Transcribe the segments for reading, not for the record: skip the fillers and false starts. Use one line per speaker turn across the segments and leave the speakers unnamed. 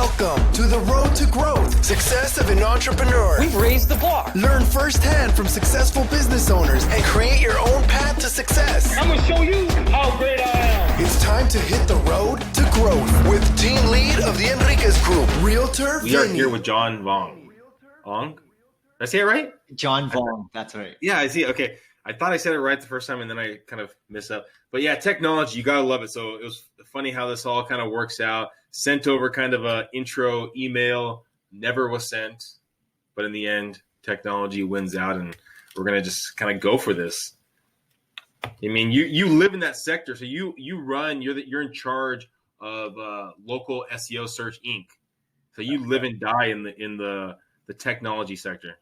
Welcome to the road to growth, success of an entrepreneur.
We've raised the bar.
Learn firsthand from successful business owners and create your own path to success.
I'm going to show you how great I am.
It's time to hit the road to growth with team lead of the Enriquez Group, Realtor
We are
Vinny.
here with John Vuong. Vuong? Did I say it right?
John Vuong, that's right.
Yeah, I see. Okay. I thought I said it right the first time, and then I kind of messed up. But yeah, technology, you got to love it. So it was funny how this all kind of works out. Sent over kind of a intro email, never was sent. But in the end, technology wins out, and we're going to just kind of go for this. I mean, you live in that sector. So you run, you're in charge of local SEO Search Inc. So you live and die in the technology sector.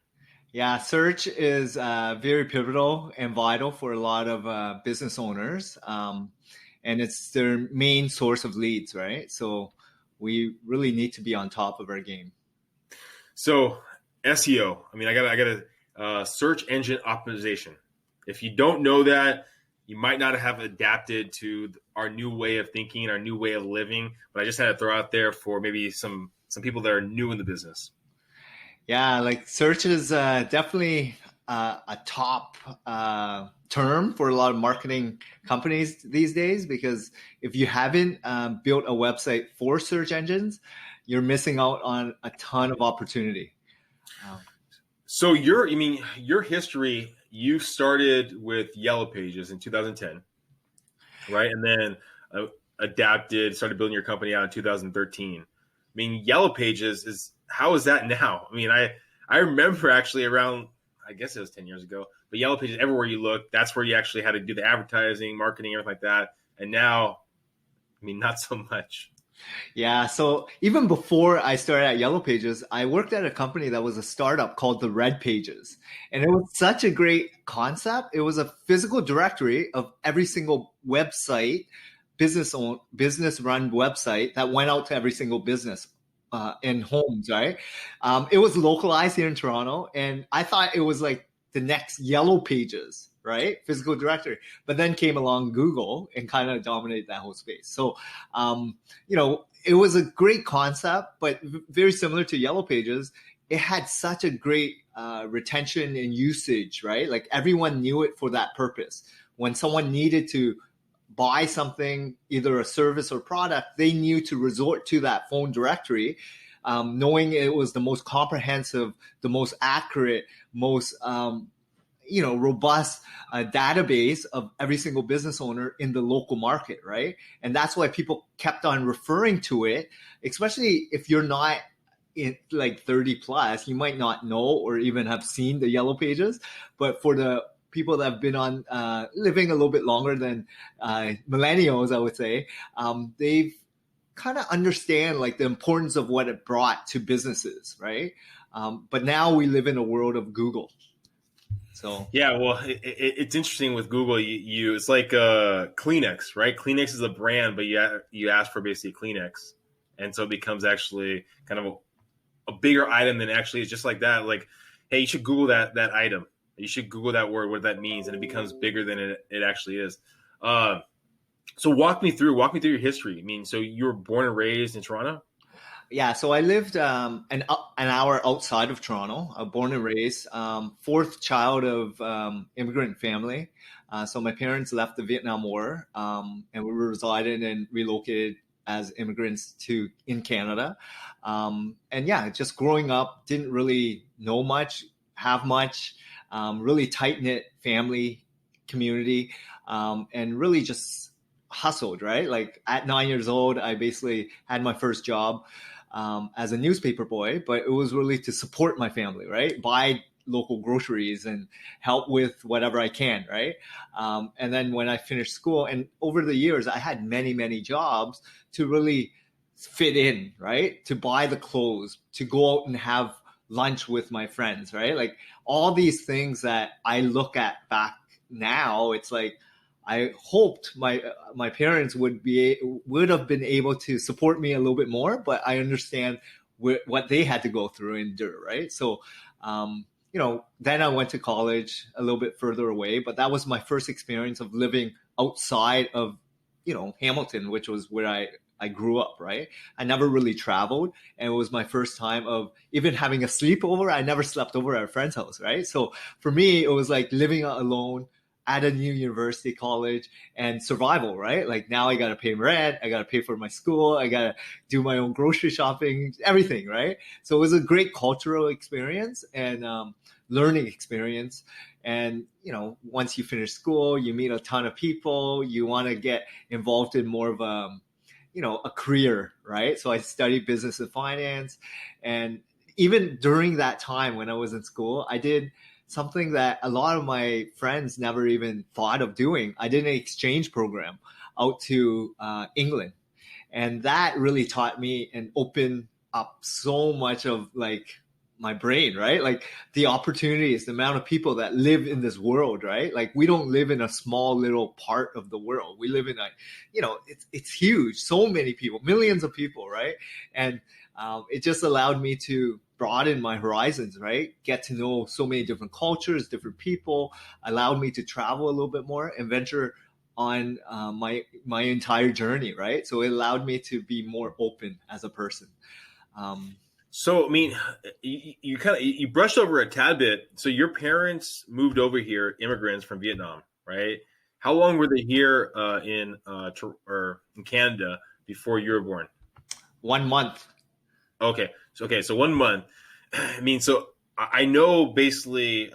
Yeah, search is very pivotal and vital for a lot of business owners. And it's their main source of leads, right? So we really need to be on top of our game.
So SEO, I mean, I got a search engine optimization. If you don't know that, you might not have adapted to our new way of thinking, our new way of living. But I just had to throw out there for maybe some people that are new in the business.
Yeah, like search is definitely a top term for a lot of marketing companies these days, because if you haven't built a website for search engines, you're missing out on a ton of opportunity.
So your history, you started with Yellow Pages in 2010, right? And then adapted, started building your company out in 2013. I mean, Yellow Pages how is that now? I mean, I remember actually around, I guess it was 10 years ago, but Yellow Pages, everywhere you look, that's where you actually had to do the advertising, marketing, everything like that. And now, I mean, not so much.
Yeah. So even before I started at Yellow Pages, I worked at a company that was a startup called the Red Pages. And it was such a great concept. It was a physical directory of every single website, business run website that went out to every single business in homes, right? It was localized here in Toronto. And I thought it was like the next Yellow Pages, right? Physical directory. But then came along Google and kind of dominated that whole space. So, it was a great concept, but very similar to Yellow Pages. It had such a great retention and usage, right? Like everyone knew it for that purpose. When someone needed to buy something, either a service or product, they knew to resort to that phone directory, knowing it was the most comprehensive, the most accurate, most robust database of every single business owner in the local market, right? And that's why people kept on referring to it, especially if you're not in like 30 plus, you might not know or even have seen the Yellow Pages. But for the people that have been on living a little bit longer than millennials, I would say, they've kind of understand like the importance of what it brought to businesses, right? But now we live in a world of Google. So
yeah, well, it's interesting with Google. It's like Kleenex, right? Kleenex is a brand, but you ask for basically Kleenex, and so it becomes actually kind of a bigger item than actually is. Just like that, like, hey, you should Google that item. You should Google that word, what that means, and it becomes bigger than it actually is. So walk me through your history. I mean, so you were born and raised in Toronto?
Yeah, so I lived an hour outside of Toronto. Born and raised, fourth child of immigrant family. So my parents left the Vietnam War, and we resided and relocated as immigrants in Canada. And yeah, just growing up, didn't really know much, have much. Really tight-knit family community, and really just hustled, right? Like at 9 years old, I basically had my first job as a newspaper boy, but it was really to support my family, right? Buy local groceries and help with whatever I can, right? And then when I finished school, and over the years, I had many, many jobs to really fit in, right? To buy the clothes, to go out and have lunch with my friends, right? Like all these things that I look at back now, it's like I hoped my parents would have been able to support me a little bit more, but I understand what they had to go through and endure, right? So, then I went to college a little bit further away, but that was my first experience of living outside of, Hamilton, which was where I grew up, right? I never really traveled, and it was my first time of even having a sleepover. I never slept over at a friend's house, right? So for me, it was like living alone at a new university, college, and survival, right? Like now I got to pay rent, I got to pay for my school, I got to do my own grocery shopping, everything, right? So it was a great cultural experience and learning experience. And, once you finish school, you meet a ton of people, you want to get involved in more of a career, right? So I studied business and finance. And even during that time when I was in school, I did something that a lot of my friends never even thought of doing. I did an exchange program out to England. And that really taught me and opened up so much of like my brain, right? Like the opportunities, the amount of people that live in this world, right? Like we don't live in a small little part of the world. We live in it's huge. So many people, millions of people, right? And it just allowed me to broaden my horizons, right? Get to know so many different cultures, different people, allowed me to travel a little bit more and venture on my entire journey, right? So it allowed me to be more open as a person.
So, I mean, you brushed over a tad bit. So your parents moved over here, immigrants from Vietnam, right? How long were they here in Canada before you were born?
1 month.
Okay. So 1 month. I mean, so I know basically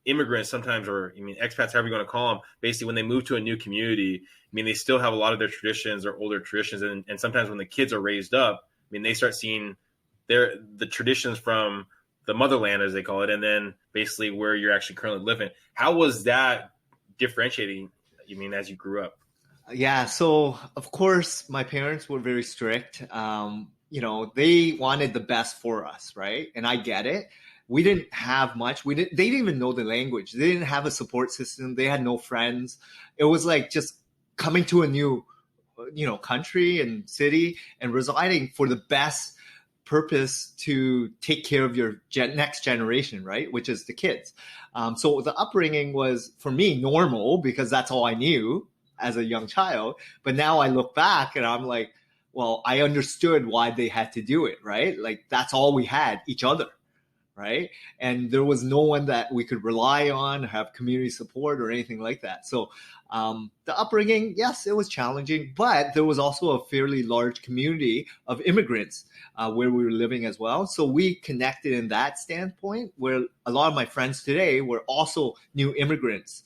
immigrants sometimes, or expats, however you want to call them, basically when they move to a new community, they still have a lot of their traditions or older traditions. And sometimes when the kids are raised up, they start seeing the traditions from the motherland, as they call it, and then basically where you're actually currently living. How was that differentiating, as you grew up?
Yeah, so of course my parents were very strict. They wanted the best for us, right? And I get it. We didn't have much. They didn't even know the language. They didn't have a support system. They had no friends. It was like just coming to a new, country and city and residing for the best purpose to take care of your next generation, right? Which is the kids. So the upbringing was for me normal because that's all I knew as a young child. But now I look back and I'm like, well, I understood why they had to do it, right? Like that's all we had, each other, right? And there was no one that we could rely on, have community support or anything like that. So the upbringing, yes, it was challenging, but there was also a fairly large community of immigrants where we were living as well. So we connected in that standpoint, where a lot of my friends today were also new immigrants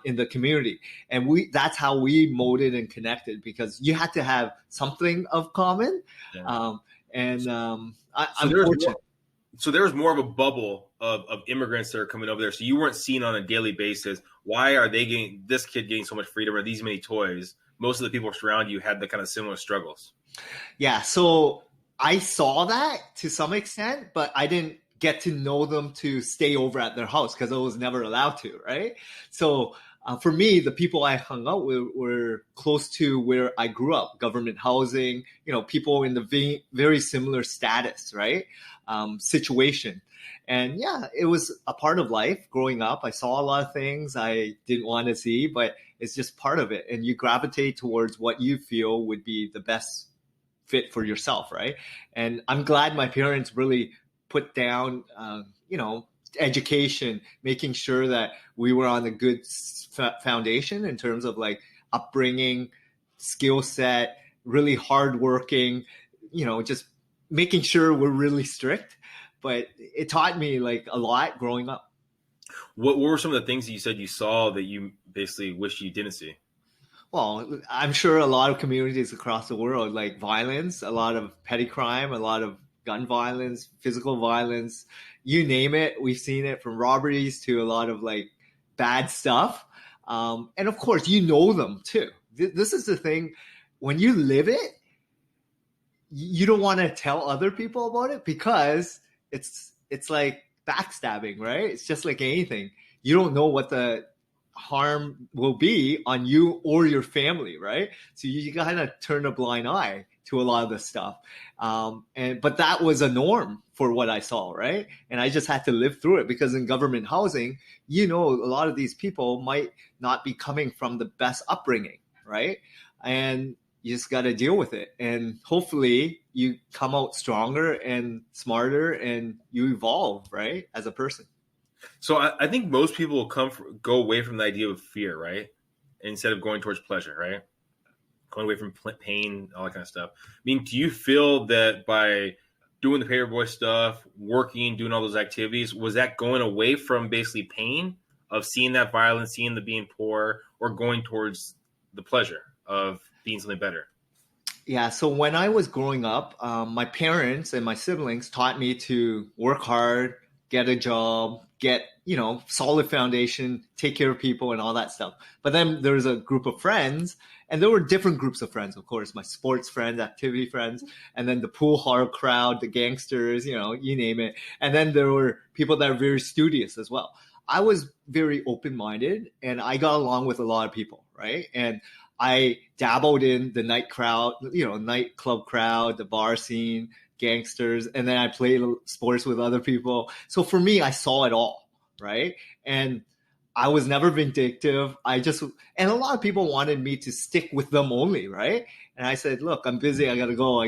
in the community. And that's how we molded and connected, because you had to have something of common.
Yeah.
I'm
there's
fortunate.
So there was more of a bubble of immigrants that are coming over there. So you weren't seen on a daily basis. Why are this kid getting so much freedom or these many toys? Most of the people around you had the kind of similar struggles.
Yeah. So I saw that to some extent, but I didn't get to know them to stay over at their house because I was never allowed to. Right. So for me, the people I hung out with were close to where I grew up, government housing, people in the very similar status, right? Situation. And yeah, it was a part of life growing up. I saw a lot of things I didn't want to see, but it's just part of it. And you gravitate towards what you feel would be the best fit for yourself, right? And I'm glad my parents really put down, education, making sure that we were on a good foundation in terms of like upbringing, skill set, really hardworking, just making sure we're really strict. But it taught me like a lot growing up.
What were some of the things that you said you saw that you basically wish you didn't see?
Well, I'm sure a lot of communities across the world, like violence, a lot of petty crime, a lot of gun violence, physical violence, you name it. We've seen it, from robberies to a lot of like bad stuff. And of course, you know them too. This is the thing. When you live it, you don't want to tell other people about it because it's like backstabbing, right? It's just like anything. You don't know what the harm will be on you or your family, right? So you kind of turn a blind eye to a lot of this stuff. But that was a norm for what I saw, right? And I just had to live through it because in government housing, a lot of these people might not be coming from the best upbringing, right? And you just got to deal with it. And hopefully you come out stronger and smarter and you evolve, right, as a person.
So I think most people will go away from the idea of fear, right? Instead of going towards pleasure, right? Going away from pain, all that kind of stuff. I mean, do you feel that by doing the paperboy stuff, working, doing all those activities, was that going away from basically pain of seeing that violence, seeing the being poor, or going towards the pleasure of being something better?
Yeah, so when I was growing up, my parents and my siblings taught me to work hard, get a job, get, solid foundation, take care of people and all that stuff. But then there was a group of friends, and there were different groups of friends, of course, my sports friends, activity friends, and then the pool hall crowd, the gangsters, you name it. And then there were people that are very studious as well. I was very open-minded, and I got along with a lot of people, right? And I dabbled in the nightclub crowd, the bar scene, gangsters, and then I played sports with other people. So for me, I saw it all, right? And I was never vindictive. And a lot of people wanted me to stick with them only, right? And I said, look, I'm busy. I got to go.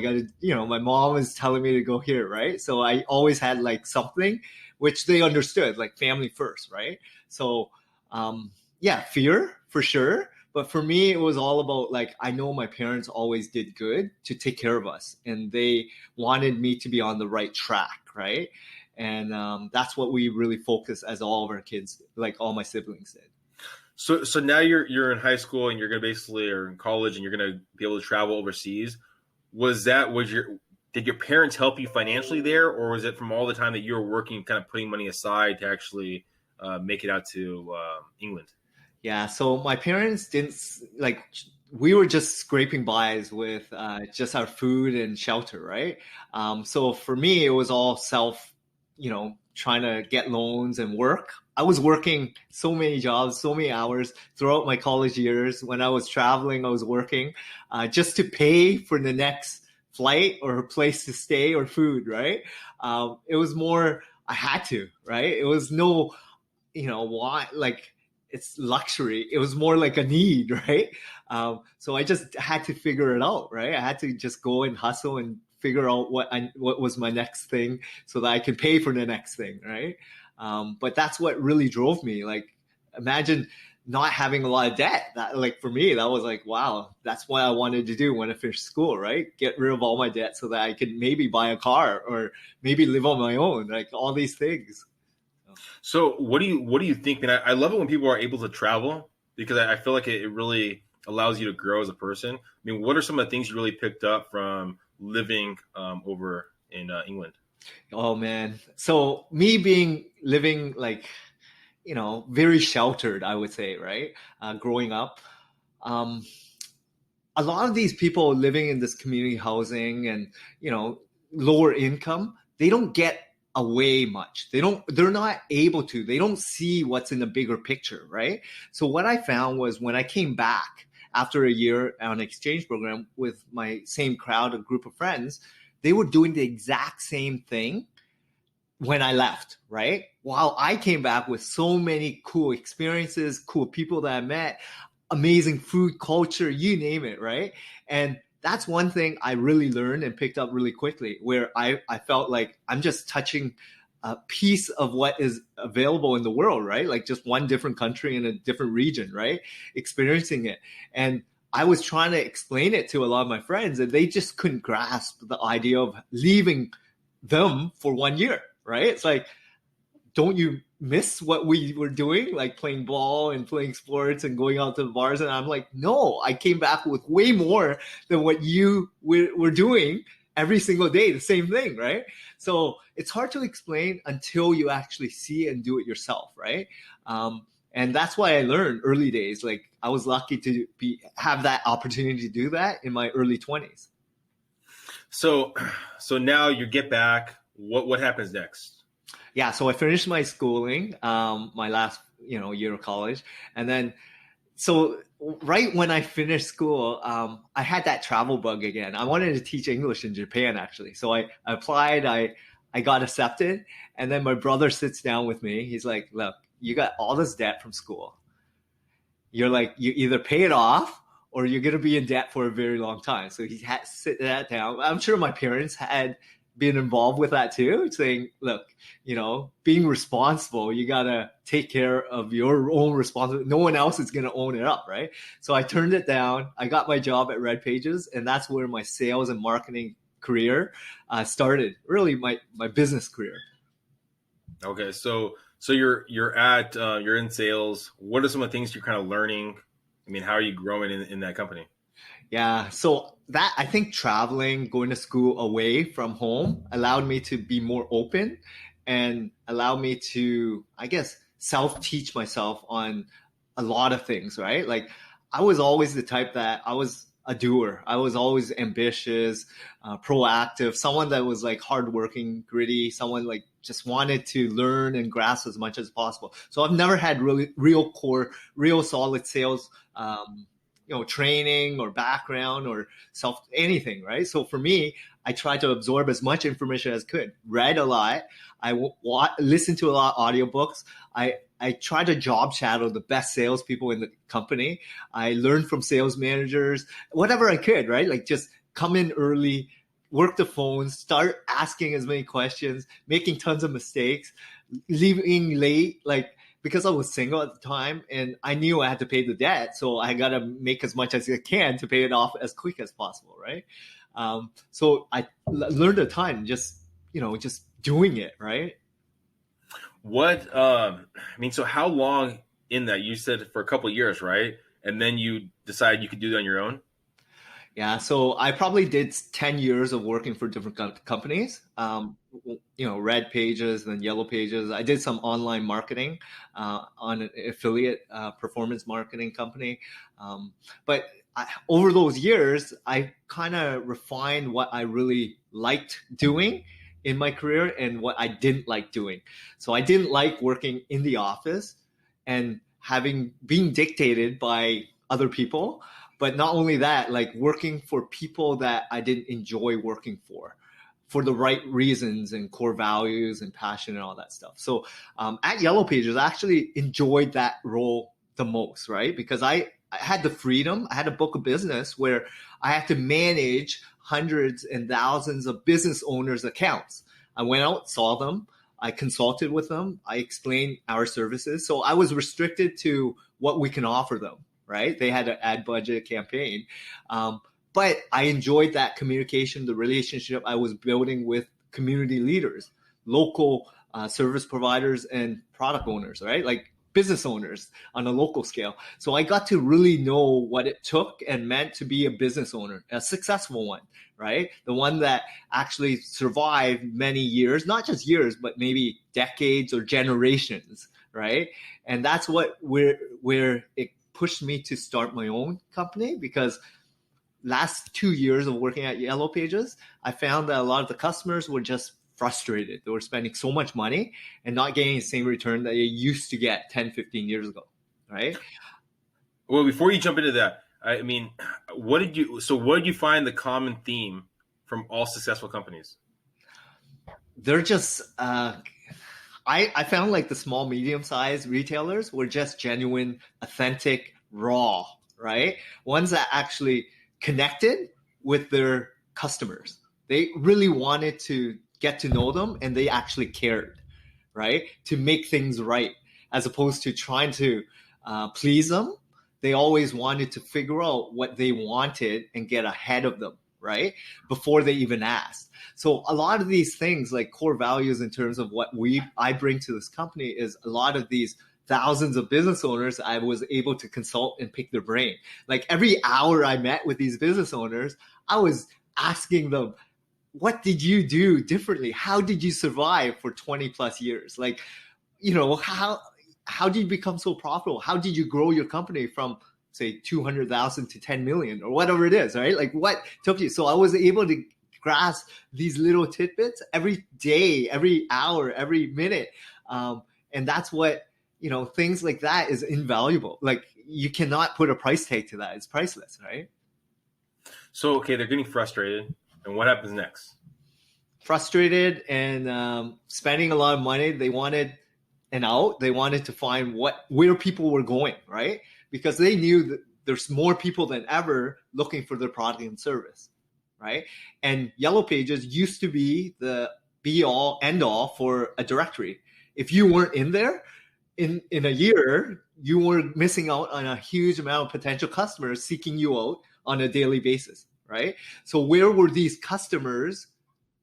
My mom is telling me to go here, right? So I always had like something which they understood, like family first, right? So, fear for sure. But for me, it was all about like, I know my parents always did good to take care of us, and they wanted me to be on the right track, right? And that's what we really focus as all of our kids, like all my siblings did.
So now you're in high school and you're going to basically, or in college, and you're going to be able to travel overseas. Did your parents help you financially there, or was it from all the time that you were working, kind of putting money aside to actually make it out to England?
Yeah, so my parents didn't we were just scraping bys with just our food and shelter, right? So for me, it was all trying to get loans and work. I was working so many jobs, so many hours throughout my college years. When I was traveling, I was working just to pay for the next flight or a place to stay or food, right? It was more, I had to, right? It was no, why, like, it's luxury. It was more like a need, right? So I just had to figure it out, right? I had to just go and hustle and figure out what was my next thing so that I could pay for the next thing, right? But that's what really drove me. Like, imagine not having a lot of debt. That, like, for me, that was like, wow, that's what I wanted to do when I finished school, right? Get rid of all my debt so that I could maybe buy a car or maybe live on my own, like all these things.
So what do you think? And I love it when people are able to travel, because I feel like it really allows you to grow as a person. I mean, what are some of the things you really picked up from living over in England?
Oh man. So me living like, very sheltered, I would say, right? Growing up, a lot of these people living in this community housing and, lower income, they don't get away much. They're not able to, they don't see what's in the bigger picture, right? So what I found was when I came back after a year on an exchange program with my same crowd, a group of friends, they were doing the exact same thing when I left, right? While I came back with so many cool experiences, cool people that I met, amazing food, culture, you name it, right? And that's one thing I really learned and picked up really quickly, where I felt like I'm just touching a piece of what is available in the world, right? Like just one different country in a different region, right? Experiencing it. And I was trying to explain it to a lot of my friends, and they just couldn't grasp the idea of leaving them for 1 year, right? It's like, don't you miss what we were doing, like playing ball and playing sports and going out to the bars? And I'm like, no, I came back with way more than what you were doing every single day, the same thing, right? So it's hard to explain until you actually see and do it yourself, right? And that's why I learned early days. Like, I was lucky to have that opportunity to do that in my early 20s.
So now you get back. What happens next?
Yeah, so I finished my schooling, my last year of college, and then so right when I finished school, I had that travel bug again. I wanted to teach English in Japan, actually. So I applied, I got accepted, and then my brother sits down with me. He's like, "Look, you got all this debt from school. You're like, you either pay it off or you're going to be in debt for a very long time. So he had to sit that down. I'm sure my parents had been involved with that too, saying, look, being responsible, you got to take care of your own responsibility. No one else is going to own it up, right? So I turned it down. I got my job at Red Pages, and that's where my sales and marketing career started, really my business career.
Okay, so you're in sales. What are some of the things you're kind of learning? I mean, how are you growing in that company?
Yeah, so that, I think traveling, going to school away from home allowed me to be more open and allowed me to, I guess, self-teach myself on a lot of things, right? Like I was always the type that I was a doer. I was always ambitious, proactive, someone that was like hardworking, gritty, someone like just wanted to learn and grasp as much as possible. So I've never had real solid sales training or background or anything, right? So for me, I tried to absorb as much information as could. Read a lot. I listened to a lot of audiobooks. I tried to job shadow the best salespeople in the company. I learned from sales managers, whatever I could, right? Like just come in early, work the phones, start asking as many questions, making tons of mistakes, leaving late, like because I was single at the time and I knew I had to pay the debt. So I got to make as much as I can to pay it off as quick as possible, right? So I learned a ton just doing it, right?
So how long in that? You said for a couple of years, right? And then you decided you could do that on your own?
Yeah, so I probably did 10 years of working for different companies, Red Pages and then Yellow Pages. I did some online marketing on an affiliate performance marketing company. But over those years, I kind of refined what I really liked doing in my career and what I didn't like doing. So I didn't like working in the office and being dictated by other people. But not only that, like working for people that I didn't enjoy working for the right reasons and core values and passion and all that stuff. So at Yellow Pages, I actually enjoyed that role the most, right? Because I had the freedom. I had a book of business where I had to manage hundreds and thousands of business owners' accounts. I went out, saw them. I consulted with them. I explained our services. So I was restricted to what we can offer them. Right? They had an ad budget campaign. But I enjoyed that communication, the relationship I was building with community leaders, local service providers and product owners, right? Like business owners on a local scale. So I got to really know what it took and meant to be a business owner, a successful one, right? The one that actually survived many years, not just years, but maybe decades or generations, right? And that's where it pushed me to start my own company, because last 2 years of working at Yellow Pages, I found that a lot of the customers were just frustrated. They were spending so much money and not getting the same return that they used to get 10, 15 years ago, right?
Well, before you jump into that, I mean, what did you find the common theme from all successful companies?
They're just I found like the small, medium-sized retailers were just genuine, authentic, raw, right? Ones that actually connected with their customers. They really wanted to get to know them and they actually cared, right? To make things right, as opposed to trying to please them. They always wanted to figure out what they wanted and get ahead of them, right? Before they even asked. So a lot of these things, like core values in terms of what I bring to this company, is a lot of these thousands of business owners I was able to consult and pick their brain. Like every hour I met with these business owners, I was asking them, what did you do differently? How did you survive for 20 plus years? Like, how did you become so profitable? How did you grow your company from, say, 200,000 to 10 million or whatever it is, right? Like what took you? So I was able to grasp these little tidbits every day, every hour, every minute. And that's what, things like that is invaluable. Like you cannot put a price tag to that. It's priceless, right?
So, okay, they're getting frustrated. And what happens next?
Frustrated and spending a lot of money. They wanted an out. They wanted to find where people were going, right? Because they knew that there's more people than ever looking for their product and service, right? And Yellow Pages used to be the be all end all for a directory. If you weren't in there in a year, you were missing out on a huge amount of potential customers seeking you out on a daily basis, right? So where were these customers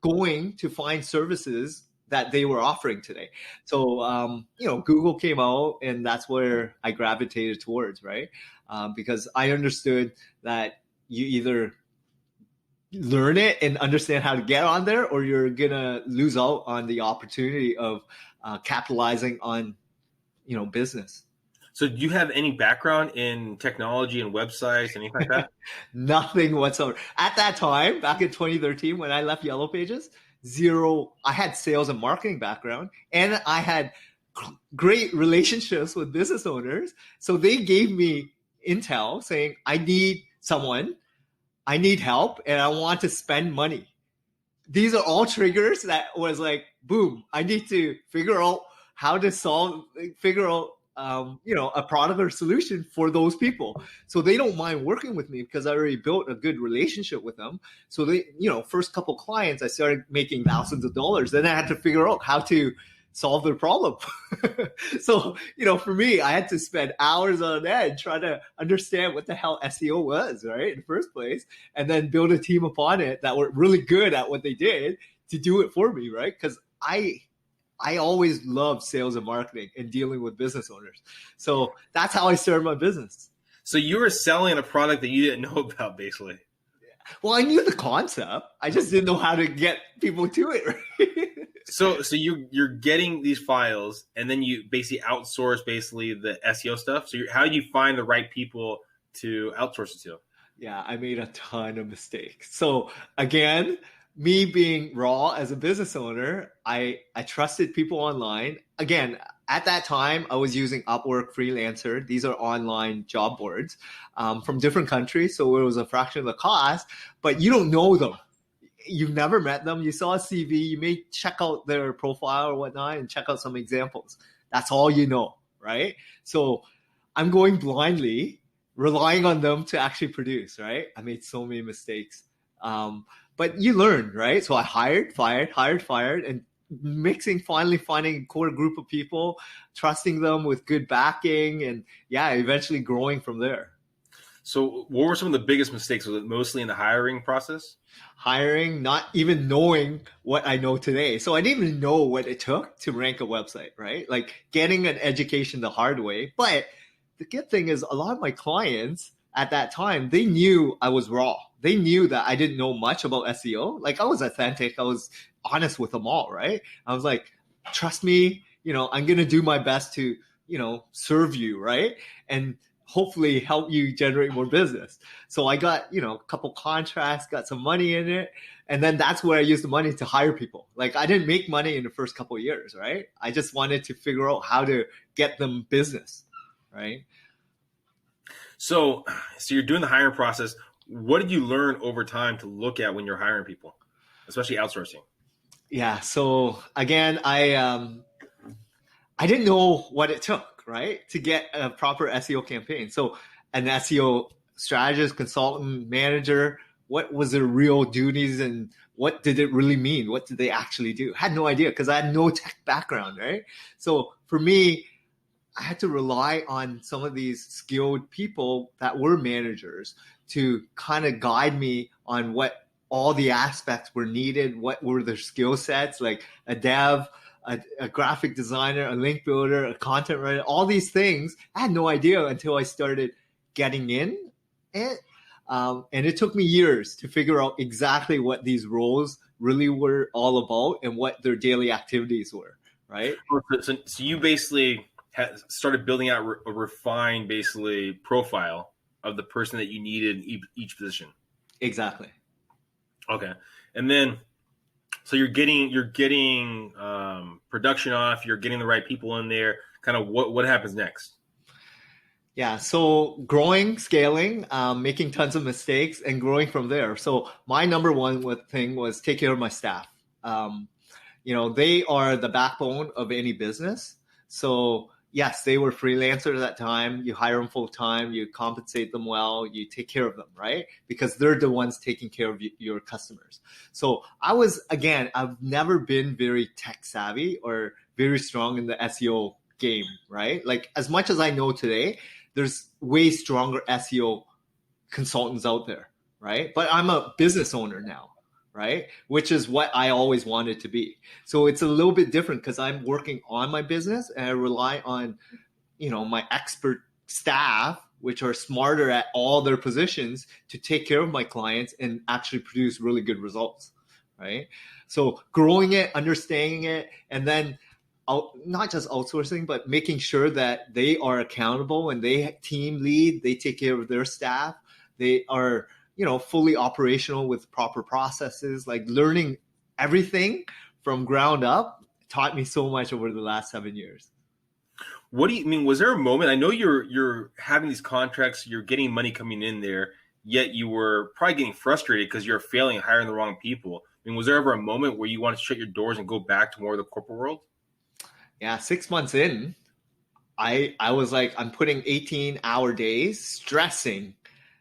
going to find services that they were offering today? So, Google came out, and that's where I gravitated towards, right? Because I understood that you either learn it and understand how to get on there, or you're going to lose out on the opportunity of capitalizing on, business.
So do you have any background in technology and websites, anything like that?
Nothing whatsoever. At that time, back in 2013, when I left Yellow Pages, zero. I had sales and marketing background, and I had great relationships with business owners. So they gave me intel saying, I need someone, I need help, and I want to spend money. These are all triggers that was like, boom, I need to figure out how to figure out a product or solution for those people. So they don't mind working with me because I already built a good relationship with them. So they, first couple clients, I started making thousands of dollars. Then I had to figure out how to solve their problem. So, for me, I had to spend hours on end trying to understand what the hell SEO was, right, in the first place, and then build a team upon it that were really good at what they did to do it for me, right? Because I always loved sales and marketing and dealing with business owners. So that's how I started my business.
So you were selling a product that you didn't know about, basically.
Well, I knew the concept. I just didn't know how to get people to it. Right?
So you're getting these files, and then you basically outsource the SEO stuff. So how do you find the right people to outsource it to?
Yeah, I made a ton of mistakes. So again, me being raw as a business owner, I trusted people online. Again, at that time, I was using Upwork, Freelancer. These are online job boards from different countries. So it was a fraction of the cost, but you don't know them. You've never met them. You saw a CV. You may check out their profile or whatnot and check out some examples. That's all you know, right? So I'm going blindly, relying on them to actually produce, right? I made so many mistakes. But you learn, right? So I hired, fired, and finally finding a core group of people, trusting them with good backing, and eventually growing from there.
So what were some of the biggest mistakes? Was it mostly in the hiring process?
Hiring, not even knowing what I know today. So I didn't even know what it took to rank a website, right? Like getting an education the hard way. But the good thing is a lot of my clients at that time, they knew I was raw. They knew that I didn't know much about SEO. Like I was authentic. I was honest with them all, right? I was like, trust me, I'm going to do my best to, serve you, right? And hopefully help you generate more business. So I got, a couple contracts, got some money in it. And then that's where I used the money to hire people. Like I didn't make money in the first couple of years, right? I just wanted to figure out how to get them business, right?
So you're doing the hiring process. What did you learn over time to look at when you're hiring people, especially outsourcing?
Yeah. So again, I didn't know what it took, right, to get a proper SEO campaign. So an SEO strategist, consultant, manager, what was their real duties and what did it really mean? What did they actually do? I had no idea because I had no tech background, right? So for me, I had to rely on some of these skilled people that were managers to kind of guide me on what all the aspects were needed, what were their skill sets, like a dev, a graphic designer, a link builder, a content writer, all these things. I had no idea until I started getting in it. And it took me years to figure out exactly what these roles really were all about and what their daily activities were, right?
So you basically started building out a refined, basically, profile of the person that you needed in each position.
Exactly.
Okay. And then, so you're getting production off, you're getting the right people in there. Kind of what happens next?
Yeah. So growing, scaling, making tons of mistakes and growing from there. So my number one thing was take care of my staff. They are the backbone of any business. So yes, they were freelancers at that time. You hire them full time, you compensate them well, you take care of them, right? Because they're the ones taking care of your customers. So I've never been very tech savvy or very strong in the SEO game, right? Like as much as I know today, there's way stronger SEO consultants out there, right? But I'm a business owner now, right? Which is what I always wanted to be. So it's a little bit different because I'm working on my business and I rely on, my expert staff, which are smarter at all their positions to take care of my clients and actually produce really good results, right? So growing it, understanding it, and then not just outsourcing, but making sure that they are accountable and they team lead, they take care of their staff. They are, fully operational with proper processes, like learning everything from ground up taught me so much over the last 7 years.
What do you mean? Was there a moment? I know you're having these contracts, you're getting money coming in there, yet you were probably getting frustrated because you're failing, hiring the wrong people. I mean, was there ever a moment where you wanted to shut your doors and go back to more of the corporate world?
Yeah, 6 months in, I was like, I'm putting 18-hour days, stressing,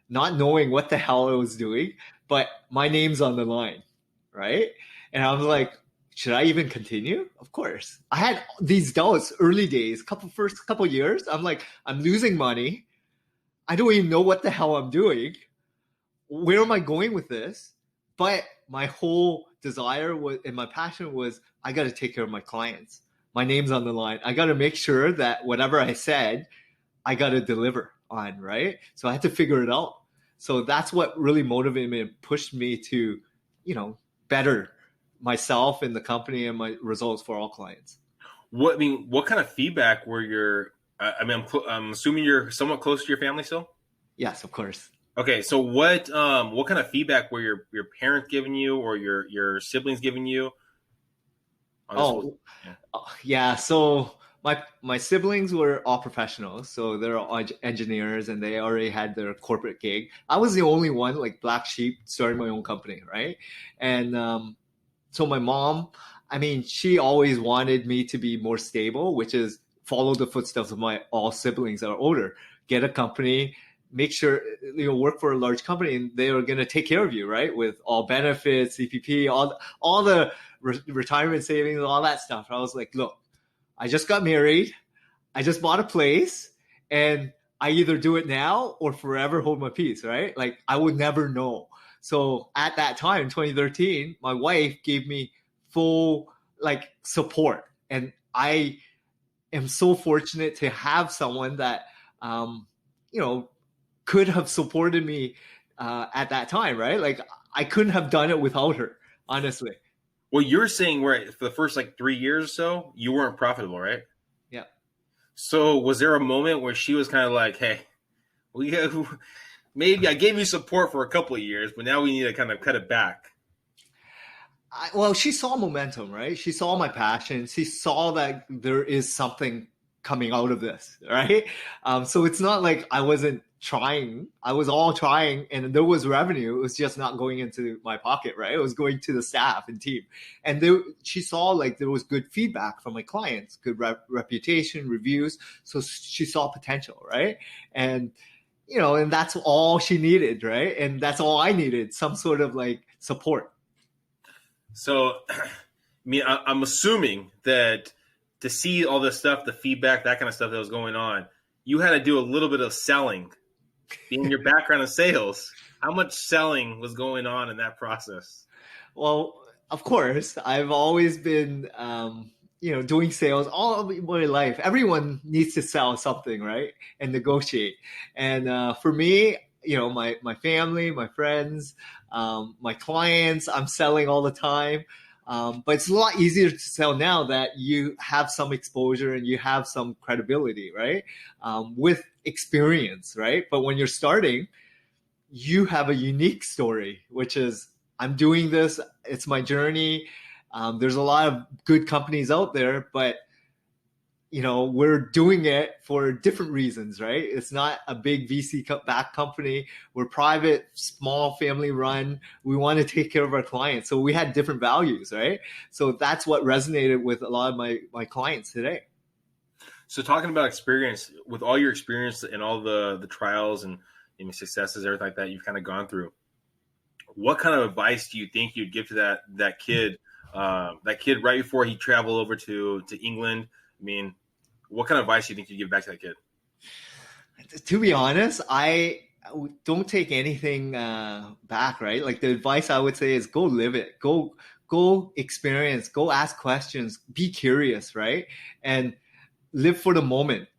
not knowing what the hell I was doing, but my name's on the line, right? And I was like, should I even continue? Of course. I had these doubts early days, first couple years. I'm like, I'm losing money. I don't even know what the hell I'm doing. Where am I going with this? But my whole desire and my passion was, I got to take care of my clients. My name's on the line. I got to make sure that whatever I said, I got to deliver on, right? So I had to figure it out. So that's what really motivated me and pushed me to, better myself and the company and my results for all clients.
What kind of feedback were I'm assuming you're somewhat close to your family still?
Yes, of course.
Okay, so what kind of feedback were your parents giving you or your siblings giving you?
Yeah. So my siblings were all professionals, so they're all engineers and they already had their corporate gig. I was the only one, like black sheep, starting my own company, right? And so my mom, she always wanted me to be more stable, which is follow the footsteps of my all siblings that are older. Get a company, make sure work for a large company, and they are going to take care of you, right? With all benefits, CPP, all the retirement savings, all that stuff. I was like, look, I just got married, I just bought a place, and I either do it now or forever hold my peace, right? Like I would never know. So at that time, in 2013, my wife gave me full support, and I am so fortunate to have someone that could have supported me at that time, right? Like I couldn't have done it without her, honestly.
Well, you're saying for the first 3 years or so, you weren't profitable, right?
Yeah.
So was there a moment where she was kind of like, hey, maybe I gave you support for a couple of years, but now we need to kind of cut it back?
Well, she saw momentum, right? She saw my passion. She saw that there is something coming out of this, right? So it's not like I wasn't trying. I was all trying, and there was revenue. It was just not going into my pocket, right? It was going to the staff and team. And she saw there was good feedback from my clients, good reputation, reviews. So she saw potential, right? And and that's all she needed, right? And that's all I needed, some sort of support.
So, I'm assuming that to see all this stuff, the feedback, that kind of stuff that was going on, you had to do a little bit of selling. Being your background in sales, how much selling was going on in that process?
Well, of course, I've always been, doing sales all of my life. Everyone needs to sell something, right? And negotiate. And for me, my family, my friends, my clients, I'm selling all the time. But it's a lot easier to sell now that you have some exposure and you have some credibility, right? With experience, right? But when you're starting, you have a unique story, which is I'm doing this. It's my journey. There's a lot of good companies out there, but we're doing it for different reasons, right? It's not a big VC backed company. We're private, small, family run. We want to take care of our clients. So we had different values, right? So that's what resonated with a lot of my clients today.
So talking about experience, with all your experience and all the trials and successes, everything like that you've kind of gone through, what kind of advice do you think you'd give to that kid right before he traveled over to England? I mean, what kind of advice do you think you'd give back to that kid?
To be honest, I don't take anything back, right? Like the advice I would say is go live it, go experience, go ask questions, be curious, right? And live for the moment.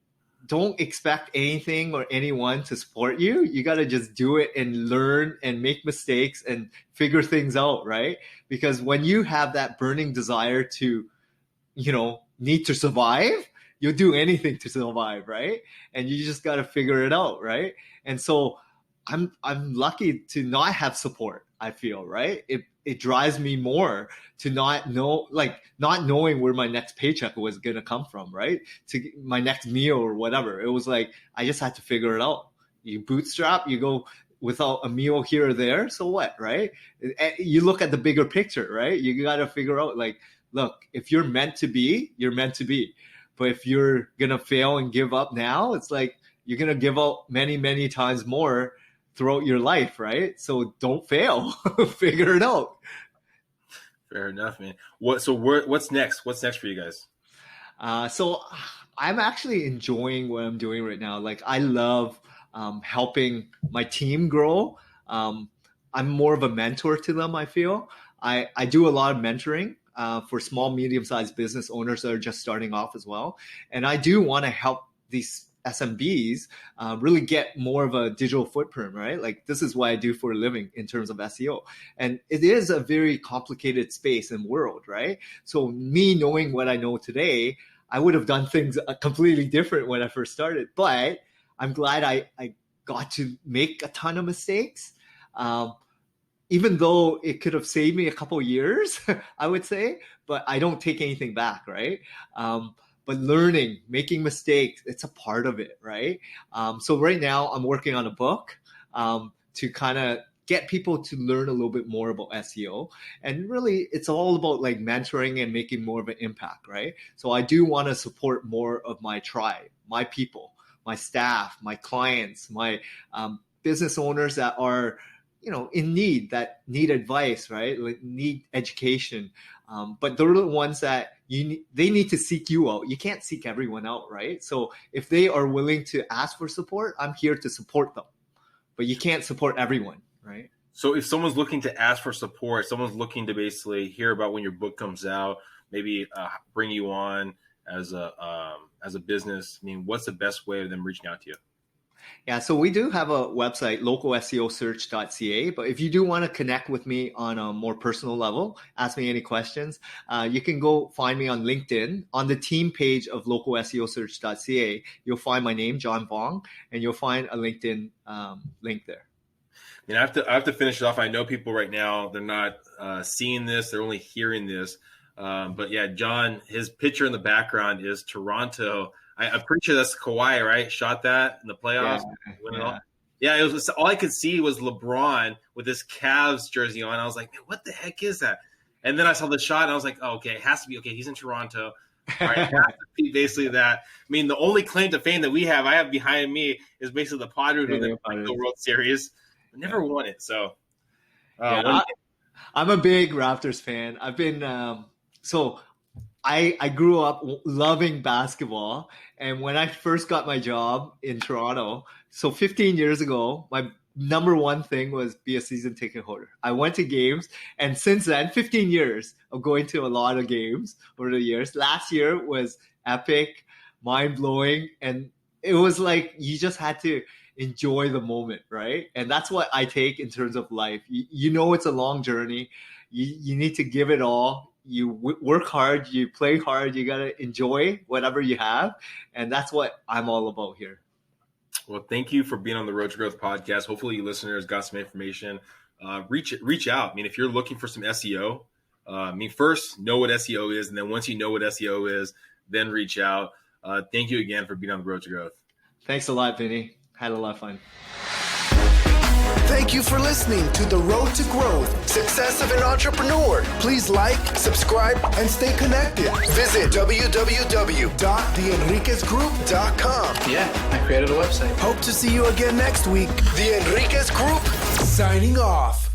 Don't expect anything or anyone to support you. You got to just do it and learn and make mistakes and figure things out, right? Because when you have that burning desire to, need to survive, you'll do anything to survive, right? And you just got to figure it out, right? And so I'm lucky to not have support, I feel, right? It drives me more to not knowing where my next paycheck was going to come from, right? To my next meal or whatever. It was like, I just had to figure it out. You bootstrap, you go without a meal here or there. So what, right? You look at the bigger picture, right? You got to figure out like, look, if you're meant to be, you're meant to be. But if you're going to fail and give up now, it's like you're going to give up many, many times more throughout your life, right? So don't fail. Figure it out.
Fair enough, man. What's next? What's next for you guys?
So I'm actually enjoying what I'm doing right now. Like I love helping my team grow. I'm more of a mentor to them, I feel. I do a lot of mentoring for small, medium-sized business owners that are just starting off as well. And I do want to help these SMBs really get more of a digital footprint, right? Like this is what I do for a living in terms of SEO. And it is a very complicated space and world, right? So me knowing what I know today, I would have done things completely different when I first started. But I'm glad I got to make a ton of mistakes. Even though it could have saved me a couple of years, I would say, but I don't take anything back, right? But learning, making mistakes, it's a part of it, right? So right now I'm working on a book to kind of get people to learn a little bit more about SEO. And really, it's all about like mentoring and making more of an impact, right? So I do want to support more of my tribe, my people, my staff, my clients, my business owners that are in need, that need advice, right? Like need education. But they're the ones that they need to seek you out. You can't seek everyone out, right? So if they are willing to ask for support, I'm here to support them. But you can't support everyone, right?
So if someone's looking to ask for support, someone's looking to basically hear about when your book comes out, maybe bring you on as a business, I mean, what's the best way of them reaching out to you?
Yeah, so we do have a website, localseosearch.ca. But if you do want to connect with me on a more personal level, ask me any questions, you can go find me on LinkedIn. On the team page of localseosearch.ca, you'll find my name, John Vuong, and you'll find a LinkedIn link there.
I have to finish it off. I know people right now, they're not seeing this, they're only hearing this. But yeah, John, his picture in the background is Toronto. I'm pretty sure that's Kawhi, right? Shot that in the playoffs. Yeah, it was all I could see was LeBron with his Cavs jersey on. I was like, man, what the heck is that? And then I saw the shot, and I was like, oh, okay, it has to be okay. He's in Toronto. All right, it has to be basically that. I mean, the only claim to fame that I have behind me is basically the Padres with the World Series. I never won it, so.
I'm a big Raptors fan. I've been I grew up loving basketball, and when I first got my job in Toronto, so 15 years ago, my number one thing was be a season ticket holder. I went to games, and since then, 15 years of going to a lot of games over the years. Last year was epic, mind-blowing, and it was like you just had to enjoy the moment, right? And that's what I take in terms of life. You know it's a long journey. You need to give it all. You work hard, you play hard, you got to enjoy whatever you have. And that's what I'm all about here.
Well, thank you for being on the Road to Growth podcast. Hopefully you listeners got some information. Reach out. I mean, if you're looking for some SEO, first know what SEO is. And then once you know what SEO is, then reach out. Thank you again for being on the Road to Growth.
Thanks a lot, Vinny. Had a lot of fun.
Thank you for listening to The Road to Growth, Success of an Entrepreneur. Please like, subscribe, and stay connected. Visit www.theenriquezgroup.com.
Yeah, I created a website.
Hope to see you again next week. The Enriquez Group, signing off.